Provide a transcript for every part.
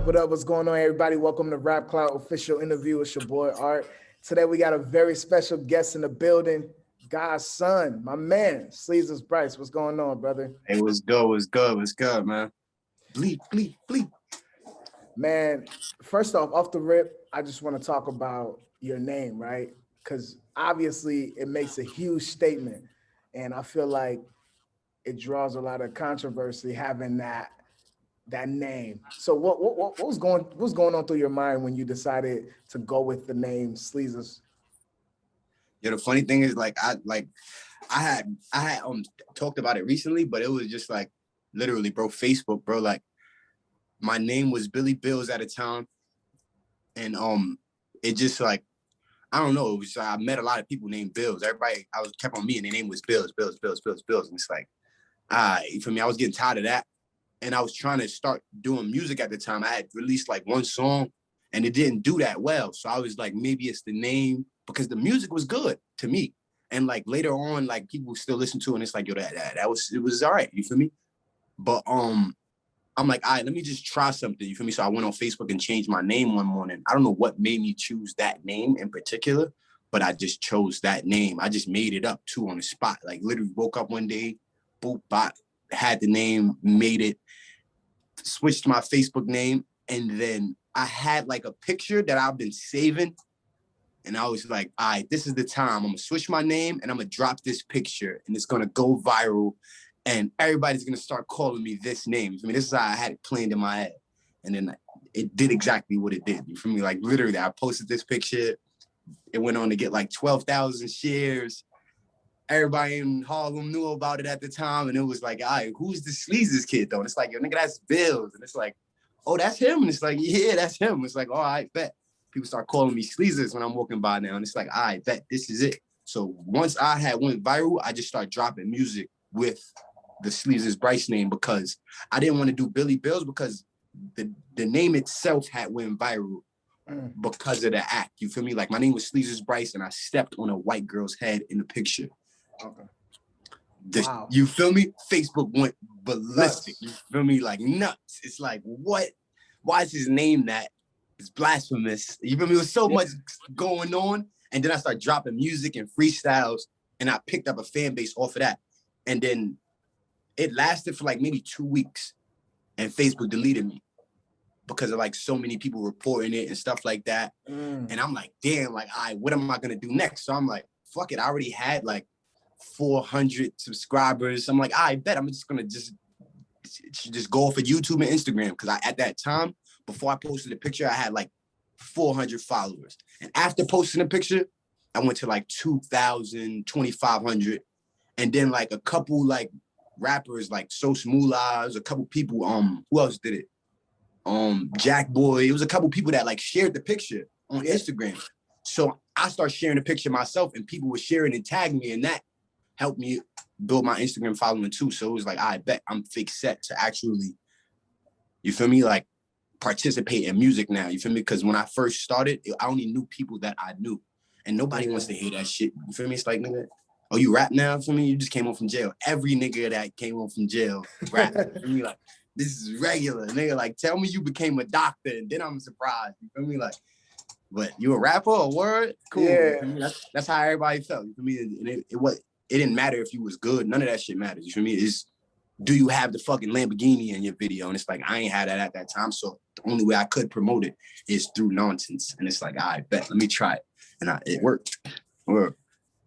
What up? What's going on, everybody? Welcome to RapClout Official Interview. It's your boy, Art. Today, we got a very special guest in the building, God's son, my man, Sleazus Bhrist. What's going on, brother? Hey, what's good, man? Bleep. Man, first off the rip, I just want to talk about your name, right? Because obviously, it makes a huge statement. And I feel like it draws a lot of controversy having that name. So what was going on through your mind when you decided to go with the name Sleazus? Yeah, the funny thing is, I had talked about it recently, but it was just like literally, bro, Facebook, bro. Like my name was Billy Bills at the time, and it just like I don't know. It was I met a lot of people named Bills. Everybody I was kept on me, and their name was Bills, and it's like, for me, I was getting tired of that. And I was trying to start doing music at the time. I had released like one song and it didn't do that well. So I was like, maybe it's the name because the music was good to me. And like later on, like people still listen to it and it's like, yo, it was all right. You feel me? But I'm like, all right, let me just try something. You feel me? So I went on Facebook and changed my name one morning. I don't know what made me choose that name in particular, but I just chose that name. I just made it up too on the spot. Like literally woke up one day, boop, bop, had the name, made it, switched my Facebook name, and then I had like a picture that I've been saving, and I was like, all right, this is the time. I'm gonna switch my name and I'm gonna drop this picture and it's gonna go viral and everybody's gonna start calling me this name. I mean, this is how I had it planned in my head. And then it did exactly what it did. You feel me? Like literally, I posted this picture. It went on to get like 12,000 shares. Everybody in Harlem knew about it at the time, and it was like, all right, who's the Sleazus kid though? And it's like, yo, nigga, that's Bills. And it's like, oh, that's him. And it's like, yeah, that's him. It's like, all right, bet. People start calling me Sleazus when I'm walking by now, and it's like, all right, bet, this is it. So once I had went viral, I just started dropping music with the Sleazus Bhrist name because I didn't want to do Billy Bills because the name itself had went viral because of the act. You feel me? Like my name was Sleazus Bhrist, and I stepped on a white girl's head in the picture. Okay. Wow. You feel me? Facebook went ballistic. You feel me? Like nuts. It's like, what? Why is his name that? It's blasphemous. You feel me? There was so much going on. And then I started dropping music and freestyles, and I picked up a fan base off of that. And then it lasted for like maybe 2 weeks, and Facebook deleted me because of like so many people reporting it and stuff like that. And I'm like, damn, like, all right, what am I gonna do next? So I'm like, fuck it. I already had like 400 subscribers. I'm like, I bet I'm just gonna just go off of YouTube and Instagram because at that time, before I posted the picture, I had like 400 followers. And after posting the picture, I went to like 2,000, 2,500. And then like a couple like rappers like So Smooths, a couple people, who else did it? Jack Boy. It was a couple people that like shared the picture on Instagram. So I started sharing the picture myself and people were sharing and tagging me, and that helped me build my Instagram following too. So it was like, I bet I'm fixed set to actually, you feel me? Like participate in music now. You feel me? Because when I first started, I only knew people that I knew, and nobody wants to hear that shit. You feel me? It's like, nigga, oh, you rap now? For me, you just came home from jail. Every nigga that came home from jail rap. For me, like, this is regular. Nigga, like, tell me you became a doctor, and then I'm surprised. You feel me? Like, but you a rapper or word? Cool. Yeah. That's how everybody felt. You feel me? And it didn't matter if you was good. None of that shit matters. You feel me? It's, do you have the fucking Lamborghini in your video? And it's like, I ain't had that at that time. So the only way I could promote it is through nonsense. And it's like, I bet, let me try it. And it worked.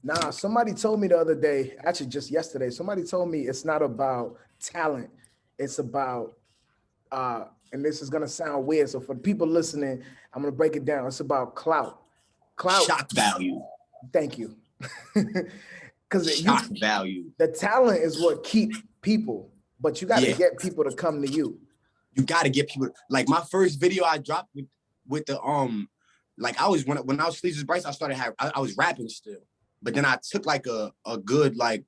Nah, somebody told me the other day, actually just yesterday, somebody told me it's not about talent. It's about, and this is gonna sound weird. So for people listening, I'm gonna break it down. It's about clout. Shock value. Thank you. Because shock value. The talent is what keep people, but you got to get people to come to you. You got to get people. Like my first video I dropped with the like I was when I was Sleazus Bhrist, I was rapping still, but then I took like a good like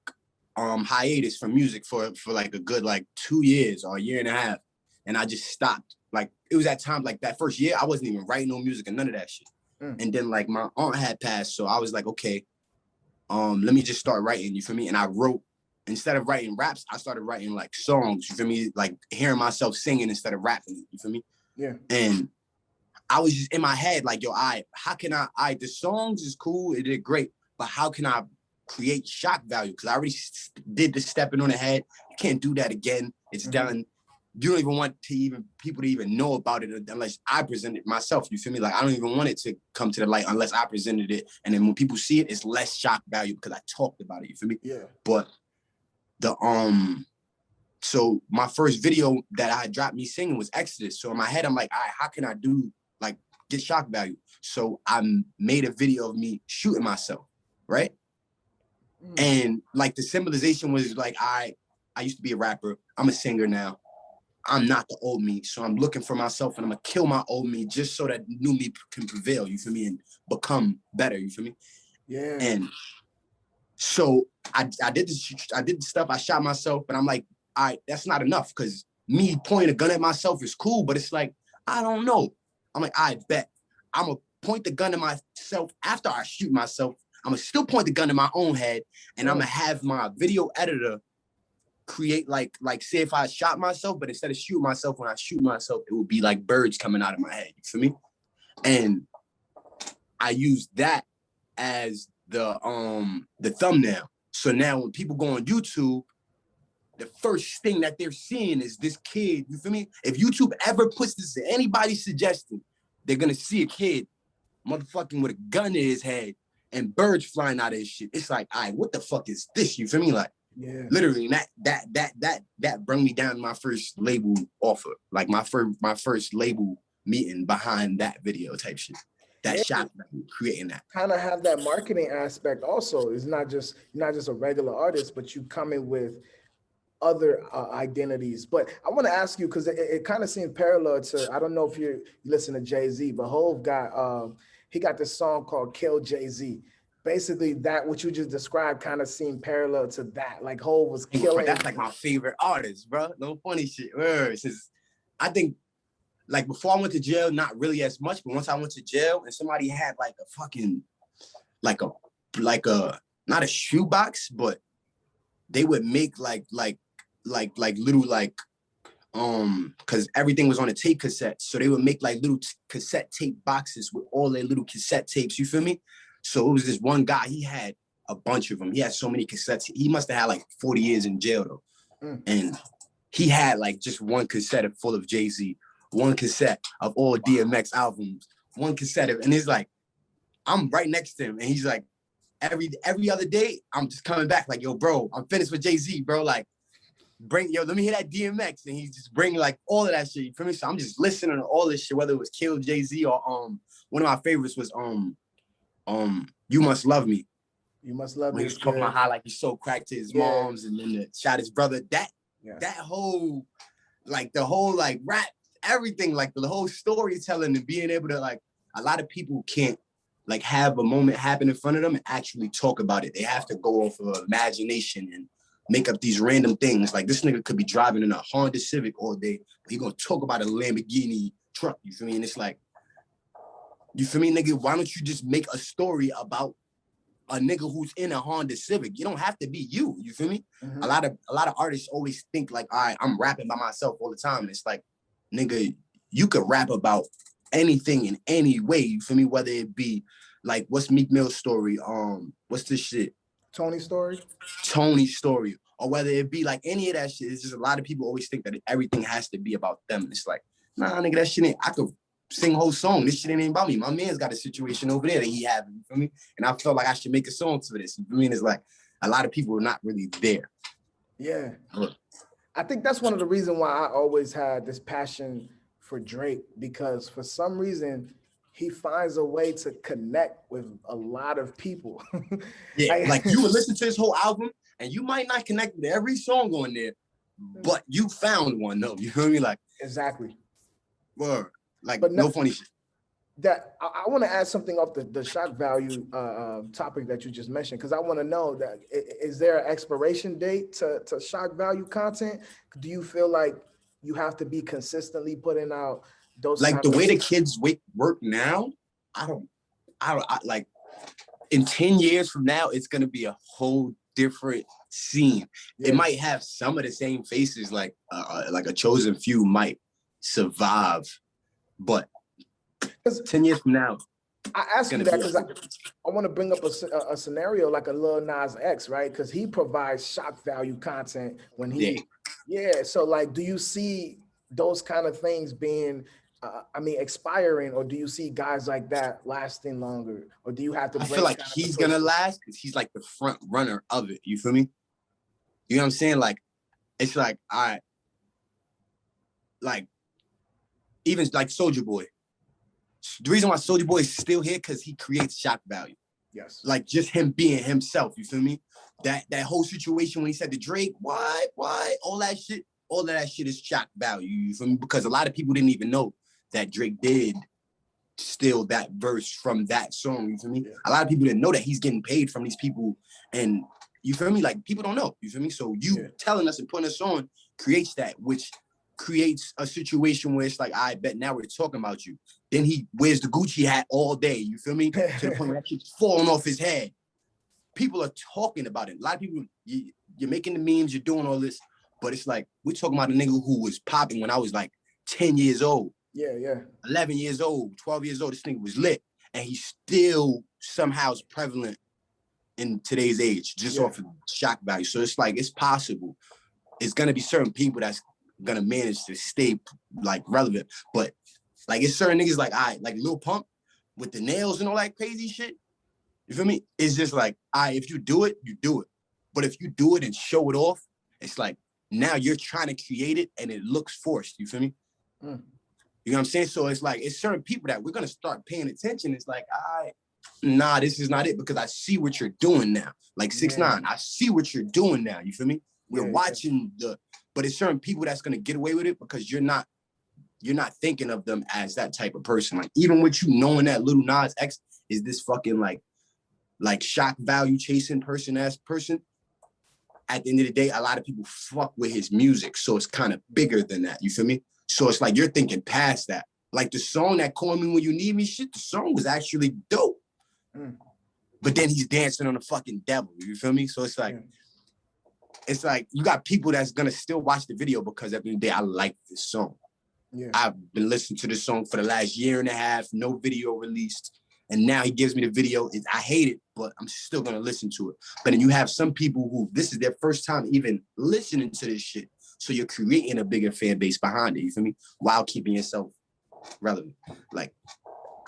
hiatus from music for like a good like 2 years or a year and a half, and I just stopped. Like it was that time, like that first year, I wasn't even writing no music and none of that shit. And then like my aunt had passed, so I was like, okay, let me just start writing. You feel me? And I wrote, instead of writing raps, I started writing like songs. You feel me? Like hearing myself singing instead of rapping. You feel me? Yeah. And I was just in my head like, yo, how can the songs is cool, it did great, but how can I create shock value? Because I already did the stepping on the head. You can't do that again. It's done. You don't even want people to even know about it unless I present it myself. You feel me? Like, I don't even want it to come to the light unless I presented it. And then when people see it, it's less shock value because I talked about it. You feel me? Yeah. But so my first video that I dropped me singing was Exodus. So in my head, I'm like, all right, how can I do like get shock value? So I made a video of me shooting myself, right? And like the symbolization was like, I used to be a rapper. I'm a singer now. I'm not the old me. So I'm looking for myself and I'm gonna kill my old me just so that new me can prevail, you feel me? And become better, you feel me? Yeah. And so I did the stuff, I shot myself, but I'm like, all right, that's not enough, because me pointing a gun at myself is cool, but it's like, I don't know. I'm like, I bet I'm gonna point the gun at myself after I shoot myself. I'm gonna still point the gun in my own head, and I'm gonna have my video editor create like say if I shot myself, but instead of shooting myself, when I shoot myself, it would be like birds coming out of my head. You feel me? And I used that as the thumbnail. So now when people go on YouTube, the first thing that they're seeing is this kid. You feel me? If YouTube ever puts this to anybody's suggestion, they're gonna see a kid motherfucking with a gun in his head and birds flying out of his shit. It's like, all right, what the fuck is this? You feel me? Like, literally, that brought me down to my first label offer, like my first label meeting behind that video type shit. That shot, creating that. Kind of have that marketing aspect also. It's not just a regular artist, but you come in with other identities. But I want to ask you, because it kind of seems parallel to, I don't know if you listen to Jay-Z, but Hov got he got this song called Kill Jay-Z. Basically, that what you just described kind of seemed parallel to that. Like Hov was killing. That's like my favorite artist, bro. No funny shit. Since I think, like, before I went to jail, not really as much, but once I went to jail and somebody had like a fucking, like a not a shoebox, but they would make like little because everything was on a tape cassette, so they would make like little cassette tape boxes with all their little cassette tapes. You feel me? So it was this one guy. He had a bunch of them. He had so many cassettes. He must have had like 40 years in jail though, and he had like just one cassette full of Jay-Z, one cassette of all DMX albums, one cassette of, and he's like, I'm right next to him, and he's like, every other day, I'm just coming back like, yo, bro, I'm finished with Jay-Z, bro. Like, let me hear that DMX. And he's just bringing like all of that shit. You feel me? So I'm just listening to all this shit, whether it was Kill Jay-Z or one of my favorites was You Must Love Me. You Must Love Me. When he was talking about how like he sold crack to his moms and then shot his brother. That whole like the whole like rap, everything, like the whole storytelling and being able to like, a lot of people can't like have a moment happen in front of them and actually talk about it. They have to go off of imagination and make up these random things. Like this nigga could be driving in a Honda Civic all day, but he gonna talk about a Lamborghini truck. You feel me? And it's like, you feel me, nigga? Why don't you just make a story about a nigga who's in a Honda Civic? You don't have to be you. You feel me? A lot of artists always think like, all right, I'm rapping by myself all the time. And it's like, nigga, you could rap about anything in any way. You feel me? Whether it be like, what's Meek Mill's story? What's this shit? Tony's story, or whether it be like any of that shit. It's just a lot of people always think that everything has to be about them. It's like, nah, nigga, that shit ain't. I could sing a whole song. This shit ain't about me. My man's got a situation over there that he having. You feel me? And I felt like I should make a song for this. You feel me? And it's like a lot of people are not really there. Yeah, I think that's one of the reasons why I always had this passion for Drake, because for some reason he finds a way to connect with a lot of people. Yeah, like you would listen to his whole album and you might not connect with every song on there, but you found one though. You feel me? Like, exactly. Word. Like, but no funny shit. That I want to add something off the shock value topic that you just mentioned, because I want to know that is there an expiration date to shock value content? Do you feel like you have to be consistently putting out those, like the way the kids work now? I like in 10 years from now, it's gonna be a whole different scene. It might have some of the same faces, like a chosen few might survive But 10 years from now, I ask you that because I want to bring up a scenario like a Lil Nas X, right? Because he provides shock value content when he, So like, do you see those kind of things being, expiring, or do you see guys like that lasting longer, or do you have to? I feel like he's gonna last because he's like the front runner of it. You feel me? You know what I'm saying? Like, it's like, all right, like even like Soulja Boy. The reason why Soulja Boy is still here because he creates shock value. Yes. Like just him being himself. You feel me? That whole situation when he said to Drake, why, all that shit is shock value. You feel me? Because a lot of people didn't even know that Drake did steal that verse from that song. You feel me? Yeah. A lot of people didn't know that he's getting paid from these people, and you feel me? Like people don't know. You feel me? So you telling us and putting us on creates that, which creates a situation where it's like, I bet now we're talking about you. Then he wears the Gucci hat all day. You feel me? To the point where that shit's falling off his head. People are talking about it. A lot of people, you're making the memes, you're doing all this, but it's like, we're talking about a nigga who was popping when I was like 10 years old. Yeah. 11 years old, 12 years old, this nigga was lit. And he still somehow is prevalent in today's age, just off of shock value. So it's like, it's possible. It's gonna be certain people that's gonna manage to stay like relevant. But like it's certain niggas like like Lil Pump with the nails and all that crazy shit. You feel me? It's just like, if you do it, you do it. But if you do it and show it off, it's like now you're trying to create it and it looks forced. You feel me? You know what I'm saying? So it's like, it's certain people that we're gonna start paying attention. It's like, nah, this is not it because I see what you're doing now. Like 6ix9ine, I see what you're doing now. You feel me? We're watching but it's certain people that's gonna get away with it because you're not thinking of them as that type of person. Like even with you knowing that Lil Nas X is this fucking like shock value chasing person. At the end of the day, a lot of people fuck with his music, so it's kind of bigger than that. You feel me? So it's like you're thinking past that. Like the song that Call Me When You Need Me shit, the song was actually dope. But then he's dancing on the fucking devil. You feel me? So it's like, you got people that's gonna still watch the video because at the end of the day, I like this song. Yeah. I've been listening to this song for the last year and a half, no video released. And now he gives me the video. I hate it, but I'm still gonna listen to it. But then you have some people who this is their first time even listening to this shit. So you're creating a bigger fan base behind it, you feel me? While keeping yourself relevant. Like,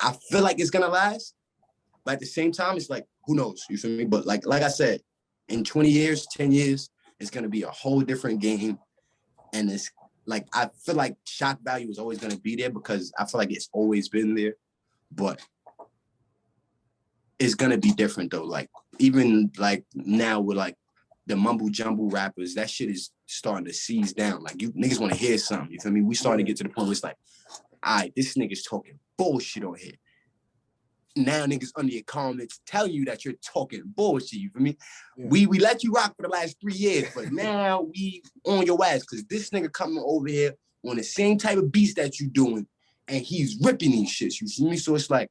I feel like it's gonna last, but at the same time, it's like, who knows, you feel me? But like I said, in 20 years, 10 years, it's gonna be a whole different game. And it's like, I feel like shock value is always gonna be there because I feel like it's always been there, but it's gonna be different though. Like, even like now with like the mumble jumble rappers, that shit is starting to seize down. Like you niggas wanna hear something, you feel me? We starting to get to the point where it's like, all right, this nigga's talking bullshit on here. Now niggas under your comments telling you that you're talking bullshit, you feel me? Yeah. We let you rock for the last 3 years, but now we on your ass because this nigga coming over here on the same type of beats that you doing and he's ripping these shits, you feel me? So it's like,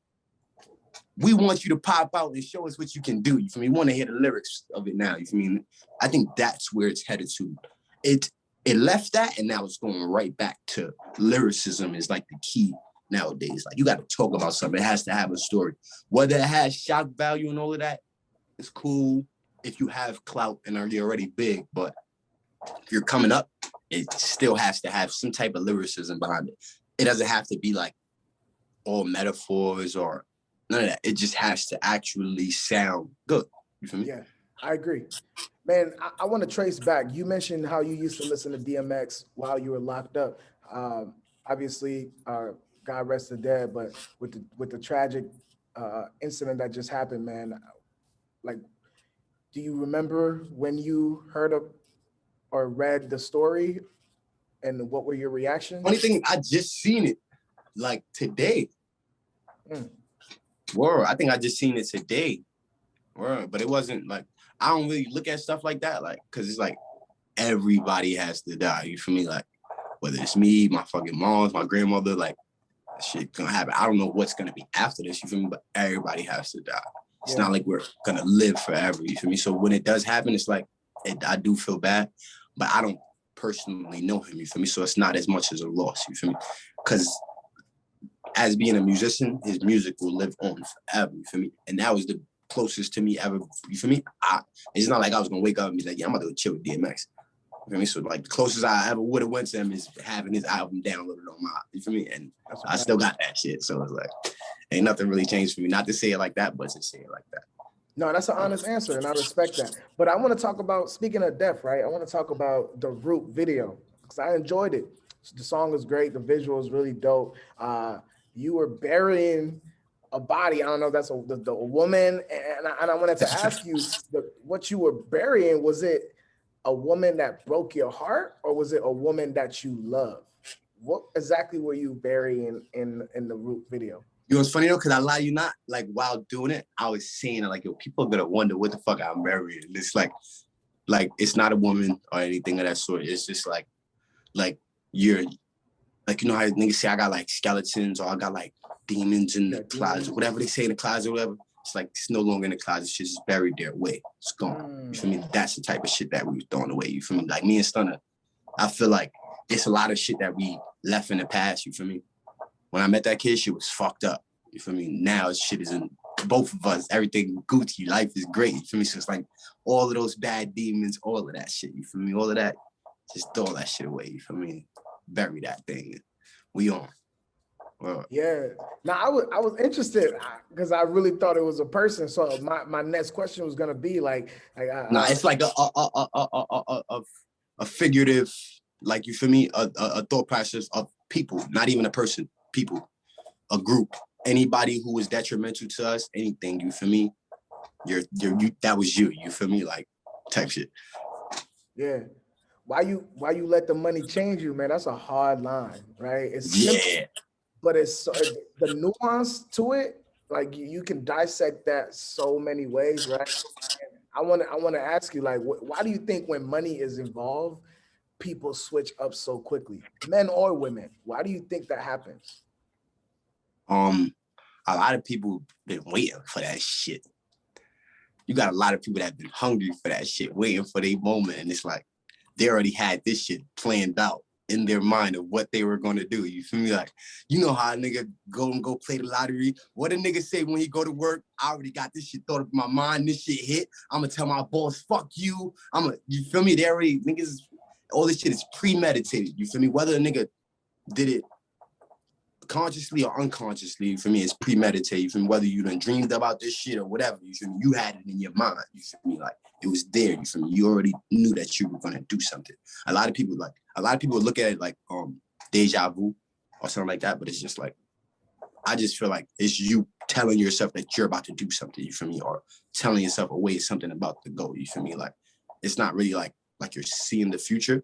we want you to pop out and show us what you can do, you feel me? We want to hear the lyrics of it now, you feel me? I think that's where it's headed to. It left that and now it's going right back to lyricism is like the key nowadays. Like you got to talk about something. It has to have a story. Whether it has shock value and all of that, it's cool if you have clout and you're already big, but if you're coming up, it still has to have some type of lyricism behind it. It doesn't have to be like all metaphors or none of that. It just has to actually sound good. You feel me? Yeah, I agree. Man, I want to trace back. You mentioned how you used to listen to DMX while you were locked up. Obviously, God rest the dead, but with the tragic incident that just happened, man, like, do you remember when you heard of or read the story and what were your reactions? Funny thing, I just seen it like today. Word, I think I just seen it today. Word, but it wasn't like, I don't really look at stuff like that, like, cause it's like everybody has to die. You feel me? Like, whether it's me, my fucking moms, my grandmother, like, shit gonna happen. I don't know what's gonna be after this, you feel me? But everybody has to die. It's not like we're gonna live forever, you feel me? So when it does happen, it's like, I do feel bad, but I don't personally know him, you feel me? So it's not as much as a loss, you feel me? Because as being a musician, his music will live on forever. You feel me? And that was the closest to me ever. You feel me? It's not like I was gonna wake up and be like, yeah, I'm about to go chill with DMX. You feel me? So like the closest I ever would have went to him is having his album downloaded on my, you feel me? And I still got that shit. So it's like, ain't nothing really changed for me. Not to say it like that, but to say it like that. No, that's an honest answer, and I respect that. But I want to talk about, speaking of death, right? I want to talk about the Root video because I enjoyed it. The song is great. The visual is really dope. You were burying a body. I don't know if that's a woman. And I wanted to ask you, what you were burying, was it a woman that broke your heart or was it a woman that you love? What exactly were you burying in the Root video? You know what's funny though? Because I lie you not, like while doing it, I was saying like, yo, people are gonna wonder what the fuck I'm burying. It's like it's not a woman or anything of that sort. It's just like you're like, you know how niggas say I got like skeletons or I got like demons in the closet, whatever they say in the closet, whatever. It's like it's no longer in the closet. It's just buried there away. It's gone. You feel me? That's the type of shit that we was throwing away. You feel me? Like me and Stunna, I feel like it's a lot of shit that we left in the past. You feel me? When I met that kid, shit was fucked up. You feel me? Now shit is in both of us. Everything Gucci. Life is great. You feel me? So it's like all of those bad demons, all of that shit. You feel me? All of that. Just throw that shit away. You feel me? Bury that thing. We on. Yeah. Now I was interested because I really thought it was a person. So my next question was gonna be like it's like a figurative, like, you feel me? A thought process of people, not even a person, people, a group, anybody who was detrimental to us, anything, you feel me? You that was you feel me? Like type shit. Yeah. Why you let the money change you, man? That's a hard line, right? It's simple, but it's the nuance to it. Like you can dissect that so many ways, right? And I want to ask you, like, why do you think when money is involved, people switch up so quickly, men or women? Why do you think that happens? A lot of people been waiting for that shit. You got a lot of people that have been hungry for that shit, waiting for their moment, and it's like they already had this shit planned out in their mind of what they were gonna do. You feel me? Like, you know how a nigga go play the lottery. What a nigga say when he go to work? I already got this shit thought up in my mind. This shit hit. I'm gonna tell my boss, fuck you. You feel me? They already, niggas, all this shit is premeditated. You feel me? Whether a nigga did it consciously or unconsciously, for me, it's premeditated. You feel me? Whether you done dreamed about this shit or whatever, you feel me? You had it in your mind. You feel me? Like, it was there. You feel me? You already knew that you were gonna do something. A lot of people look at it like deja vu or something like that, but it's just like, I just feel like it's you telling yourself that you're about to do something, you feel me? Or telling yourself a way something about to go, you feel me? Like, it's not really like you're seeing the future,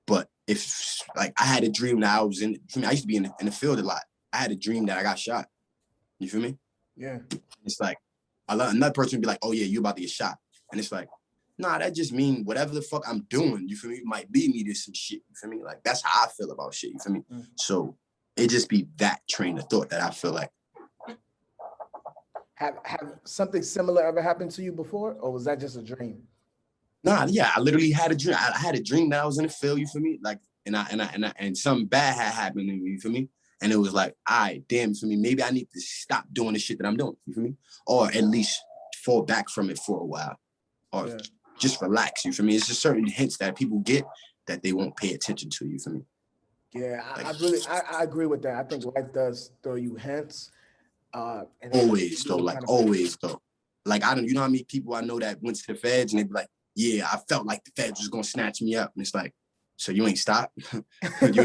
but if like I had a dream that I was in, I used to be in the field a lot. I had a dream that I got shot. You feel me? Yeah. It's like another person would be like, oh yeah, you about to get shot. And it's like, nah, that just mean whatever the fuck I'm doing, you feel me, might lead me to some shit. You feel me? Like, that's how I feel about shit, you feel me? So it just be that train of thought that I feel like. Have something similar ever happened to you before, or was that just a dream? Nah, yeah, I literally had a dream. I had a dream that I was in the field, you feel me? Like, and something bad had happened to me, you feel me? And it was like, all right, damn, for me, maybe I need to stop doing the shit that I'm doing, you feel me? Or at least fall back from it for a while, or just relax, you feel me? It's just certain hints that people get that they won't pay attention to, you feel me? Yeah, I agree with that. I think life does throw you hints. And always though. Like, I don't, you know how many people I know that went to the feds and they be like, yeah, I felt like the feds was gonna snatch me up. And it's like, so you ain't stopped? you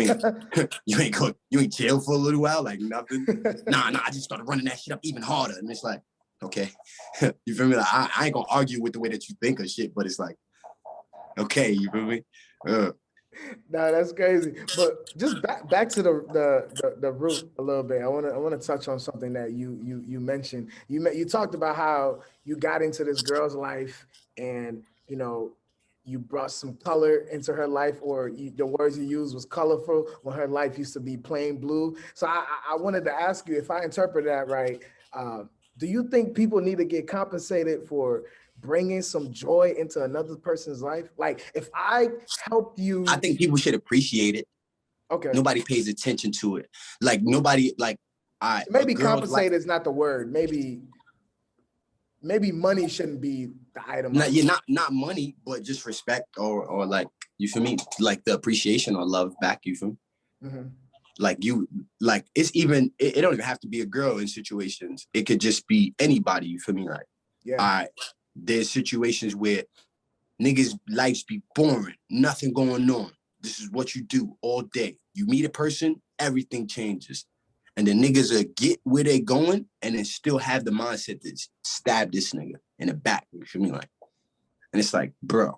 ain't jail for a little while? Like, nothing? Nah, I just started running that shit up even harder. And it's like, okay. You feel me? Like, I ain't gonna argue with the way that you think of shit, but it's like, okay, you feel me? No, that's crazy. But just back to the Root a little bit. I want to touch on something that you mentioned. You talked about how you got into this girl's life, and you brought some color into her life, or the words you used was colorful when her life used to be plain blue. So I wanted to ask you, if I interpret that right, do you think people need to get compensated for bringing some joy into another person's life? Like, if I helped you, I think people should appreciate it. Okay. Nobody pays attention to it. Like, nobody, like, I So maybe girls like compensate is not the word. Maybe money shouldn't be the item. not money, but just respect or like, you feel me? Like the appreciation or love back, you feel me? Mm-hmm. Like it's even it don't even have to be a girl in situations. It could just be anybody, you feel me? Like, Yeah. there's situations where niggas' lives be boring, nothing going on. This is what you do all day. You meet a person, everything changes. And the niggas will get where they going and then still have the mindset to stab this nigga in the back. You feel me? Like, and it's like, bro,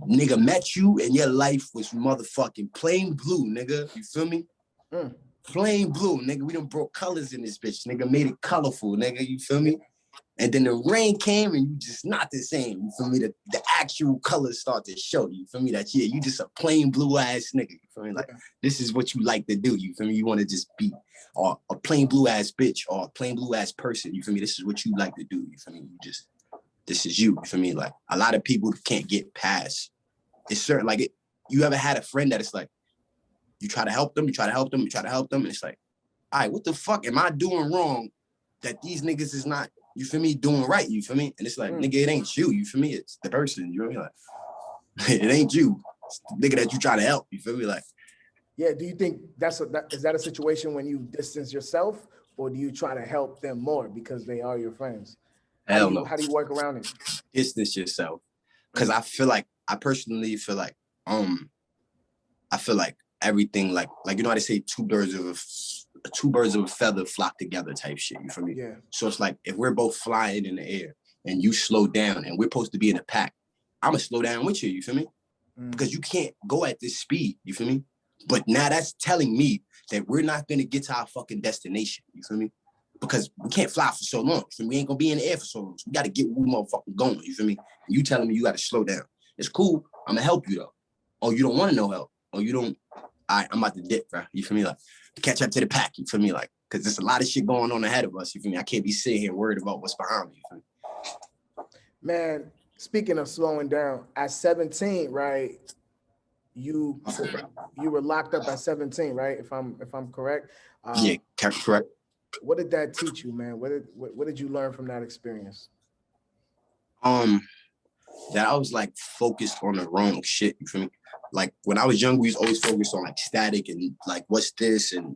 nigga met you and your life was motherfucking plain blue, nigga. You feel me? Plain blue, nigga. We done brought colors in this bitch, nigga. Made it colorful, nigga. You feel me? And then the rain came and you just not the same. You feel me? The actual colors start to show. You feel me? That, yeah, you just a plain blue ass nigga. You feel me? Like, this is what you like to do. You feel me? You want to just be or a plain blue ass bitch or a plain blue ass person. You feel me? This is what you like to do. You feel me? This is you. You feel me? Like, a lot of people can't get past. It's certain, like, you ever had a friend that it's like, you try to help them, and it's like, all right, what the fuck am I doing wrong that these niggas is not, you feel me, doing right, you feel me? And it's like, nigga, it ain't you feel me? It's the person, you know what I mean? Like, it ain't you. It's the nigga that you try to help, you feel me? Like, yeah, do you think is that a situation when you distance yourself, or do you try to help them more because they are your friends? Hell no. How do you work around it? Distance yourself. Cause I personally feel like, I feel like everything, like, you know how they say two birds of a feather flock together type shit, you feel me? Yeah. So it's like, if we're both flying in the air and you slow down and we're supposed to be in a pack, I'm gonna slow down with you, you feel me? Because you can't go at this speed, you feel me? But now that's telling me that we're not gonna get to our fucking destination, you feel me? Because we can't fly for so long, so we ain't gonna be in the air for so long. So we gotta get where we motherfucking going, you feel me? And you telling me you gotta slow down. It's cool, I'm gonna help you though. Oh, you don't wanna know help. Oh, you don't, all right, I'm about to dip, bro. You feel me? Like, catch up to the pack, you feel me? Like, because there's a lot of shit going on ahead of us, you feel me? I can't be sitting here worried about what's behind me, you feel me? Man, speaking of slowing down, at 17, right? You were locked up at 17, right? If I'm correct. Yeah, correct. What did that teach you, man? What did you learn from that experience? That I was like focused on the wrong shit, you feel me? Like, when I was young, we was always focused on like static and like, what's this, and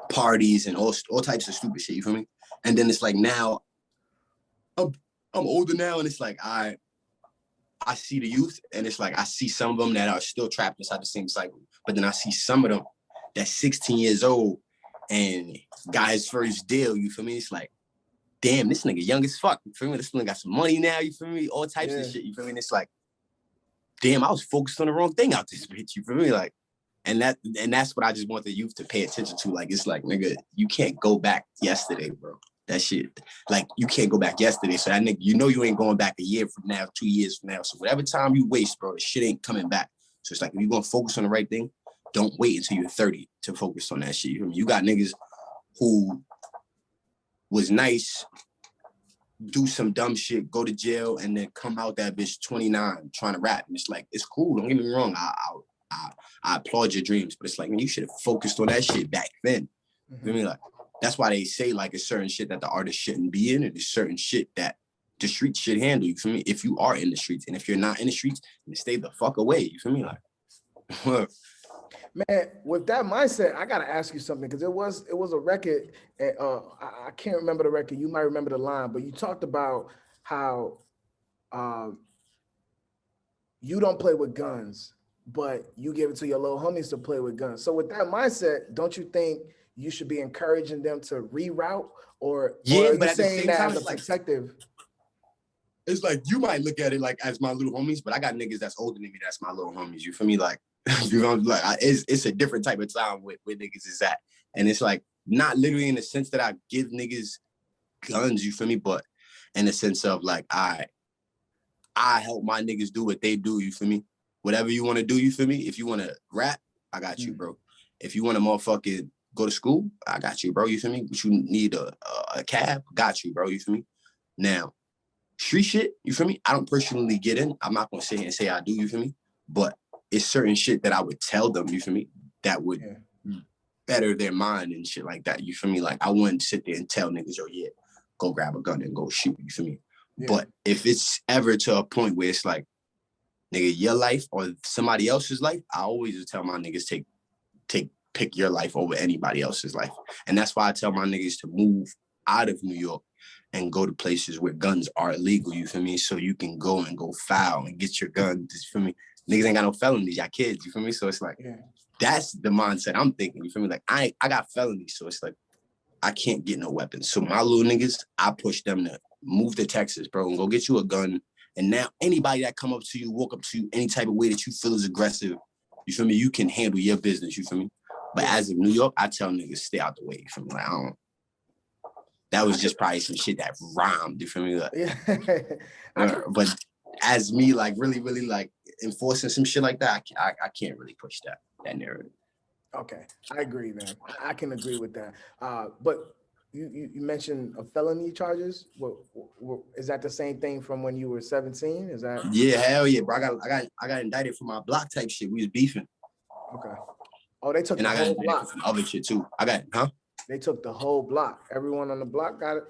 parties and all types of stupid shit, you feel me? And then it's like, now I'm older now, and it's like, I see the youth, and it's like, I see some of them that are still trapped inside the same cycle, but then I see some of them that's 16 years old and got his first deal, you feel me? It's like, damn, this nigga young as fuck, you feel me? This nigga got some money now, you feel me? All types of shit, you feel me? And it's like, damn, I was focused on the wrong thing out this bitch, you feel me? Like, and that's what I just want the youth to pay attention to. Like, it's like, nigga, you can't go back yesterday, bro. That shit, like, you can't go back yesterday. So that nigga, you know, you ain't going back a year from now, 2 years from now. So whatever time you waste, bro, shit ain't coming back. So it's like, if you're gonna focus on the right thing, don't wait until you're 30 to focus on that shit. You feel me? You got niggas who was nice, do some dumb shit, go to jail, and then come out that bitch 29 trying to rap. And it's like, it's cool. Don't get me wrong. I applaud your dreams, but it's like, man, you should have focused on that shit back then. You feel me? Like, that's why they say, like, it's certain shit that the artist shouldn't be in, and there's certain shit that the streets should handle. You feel me? If you are in the streets, and if you're not in the streets, then stay the fuck away. You feel me? Like, man, with that mindset, I gotta ask you something, because it was a record. I can't remember the record. You might remember the line, but you talked about how you don't play with guns, but you give it to your little homies to play with guns. So with that mindset, don't you think you should be encouraging them to reroute, or yeah, are but you at the saying same that time, as a it's like, protective? it's like, you might look at it like as my little homies, but I got niggas that's older than me. That's my little homies. You feel me? Like, you know, like, it's a different type of time where niggas is at, and it's like, not literally in the sense that I give niggas guns. You feel me? But in the sense of like, I help my niggas do what they do. You feel me? Whatever you want to do. You feel me? If you want to rap, I got you, bro. If you want to motherfucking go to school, I got you, bro. You feel me? But you need a cab, got you, bro. You feel me? Now, street shit, you feel me? I don't personally get in. I'm not gonna sit here and say I do, you feel me? But it's certain shit that I would tell them, you feel me? That would better their mind and shit like that. You feel me? Like I wouldn't sit there and tell niggas, yo, yeah, go grab a gun and go shoot. You feel me? Yeah. But if it's ever to a point where it's like, nigga, your life or somebody else's life, I always tell my niggas pick your life over anybody else's life. And that's why I tell my niggas to move out of New York and go to places where guns are illegal, you feel me? So you can go and go foul and get your gun, you feel me? Niggas ain't got no felonies, y'all kids, you feel me? So it's like, that's the mindset I'm thinking, you feel me? Like, I got felonies, so it's like, I can't get no weapons. So my little niggas, I push them to move to Texas, bro, and go get you a gun. And now anybody that come up to you, walk up to you any type of way that you feel is aggressive, you feel me? You can handle your business, you feel me? But as of New York, I tell niggas stay out the way, you feel me? Like, that was just probably some shit that rhymed, you feel me? Like, but as me, like, really, really, like, enforcing some shit like that, I can't really push that narrative. Okay, I agree, man. I can agree with that. But you mentioned felony charges. Is that the same thing from when you were 17? Is that? Yeah, hell yeah, bro. I got indicted for my block type shit. We was beefing. Okay. Oh, they took the whole block. Some other shit too. They took the whole block. Everyone on the block got it?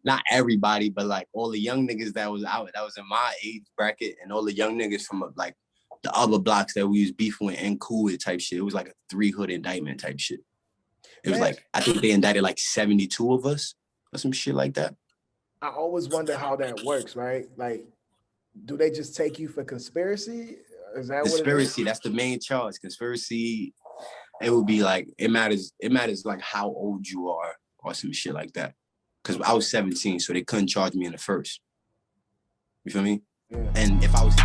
Not everybody, but like all the young niggas that was out, that was in my age bracket, and all the young niggas from like the other blocks that we was beefing with and cool with type shit. It was like a 3-hood indictment type shit. It was like, I think they indicted like 72 of us or some shit like that. I always wonder how that works, right? Like, do they just take you for conspiracy? Is that conspiracy? That's the main charge. Conspiracy. It would be like, it matters like how old you are or some shit like that. Because I was 17, so they couldn't charge me in the first. You feel me? Yeah. And if I was